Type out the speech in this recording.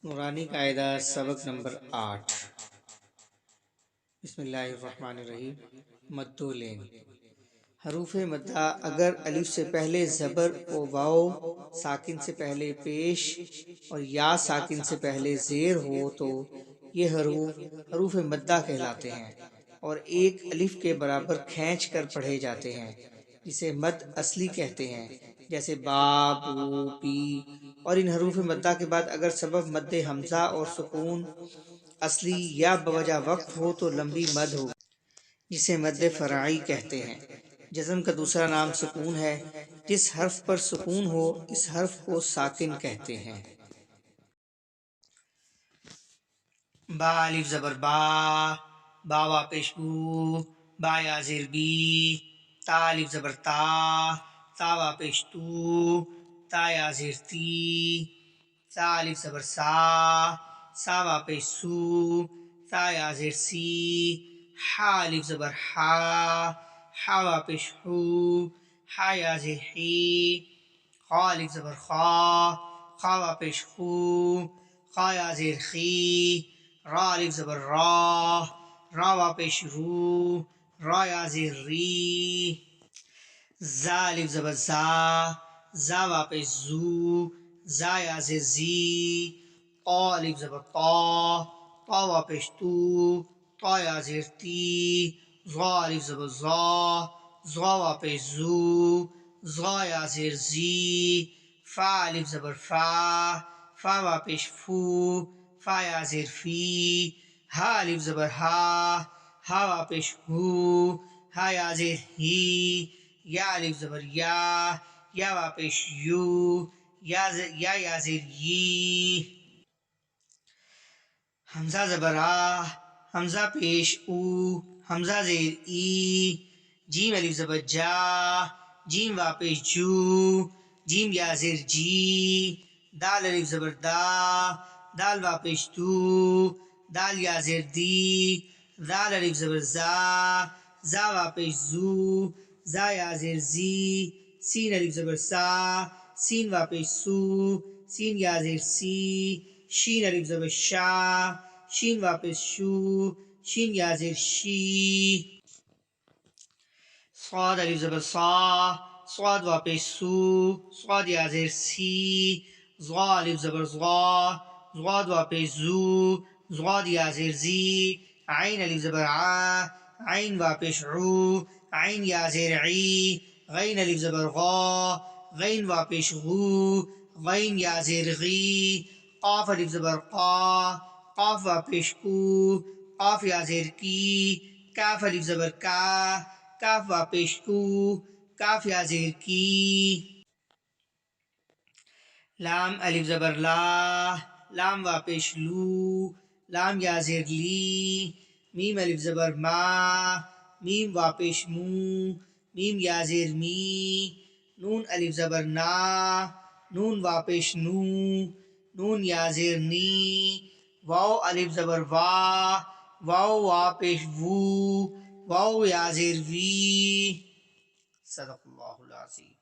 نورانی قاعدہ سبق نمبر 8۔ بسم اللہ الرحمن الرحیم۔ مدولین حروف مدہ اگر الف سے پہلے زبر و واو ساکن سے پہلے پیش اور یا ساکن سے پہلے زیر ہو تو یہ حروف مدہ کہلاتے ہیں اور ایک الف کے برابر کھینچ کر پڑھے جاتے ہیں، جسے مد اصلی کہتے ہیں، جیسے با، بو، پی۔ اور ان حروف مدہ کے بعد اگر سبب مد حمزہ اور سکون اصلی یا بوجہ وقف ہو تو لمبی مد ہوگی، جسے مد فرعی کہتے ہیں۔ جزم کا دوسرا نام سکون ہے۔ جس حرف پر سکون ہو اس حرف کو ساکن کہتے ہیں۔ با الف زبر با، با وا پیش بو، با یا زیر بی۔ تا الف زبر تا، تا وا پیش تو، تا یا زیر تی۔ سا الف زبر سا، سا وا پیش سو، تا یا زیر سی۔ حا الف زبر حا، حا وا پیش حو، حا یا زیر حی۔ خا الف زبر خا، خا وا پیش خو، خا یا زیر خی۔ را الف زبر را، را وا پیش رو، را یا زیر ری۔ زا الف زبر زا، زا وا پیش زو، زا یا زیر زی۔ طا الف زبر طا، طا وا پیش تو، طا یا زیر تی۔ ظا الف زبر ظا، ظا وا پیش زو، ظا یا زیر زی۔ فا الف زبر فا، فا وا پیش فو، فا یا زیر فی۔ ہا الف زبر ہا، ہا وا پیش ہو، ہا یا زیر ہی۔ یا الف زبر یا، یا وا پیش یو، یا یا زیر یی۔ حمزہ زبر آ، حمزہ پیش او، حمزہ زیر ای۔ جیم الف زبر جا، جیم وا پیش جو، جیم یا زیر جی۔ دال الف زبر دا، دال وا پیش دو، دال یا زیر دی۔ زال الف زبر زا، زا وا پیش زو، زا یا زیر زی۔ سین الف زبر سا، سین وا پیش سو، سین یا زیر سی۔ شین الف زبر شا، شین وا پیش شو، شین یا زیر شی۔ صاد الف زبر صا، صاد وا پیش سو، صاد یا زیر سی۔ ضا الف زبر ضا، ضاد وا پیش زو، ضاد یا زیر زی۔ عین الف زبر عا، عین وا پیش عو، عین یا زیر عی۔ غین الف زبر غا، غین وا پیش غو، غین یا زیر غی۔ قاف الف زبر قا، قاف وا پیش کو، قاف یا زیر کی۔ کاف الف زبر کا، کاف وا پیش کو، کاف یا زیر کی۔ لام الف زبر لا، لام وا پیش لو، لام یا زیر لی۔ میم الف زبر ما، میم وا پیش مو، میم یا زیر می۔ نون الف زبر نا، نون وا پیش نو، نون یا زیر نی۔ واو الف زبر وا، واو وا پیش وو، واو یا زیر وی۔ صدق اللہ العظیم۔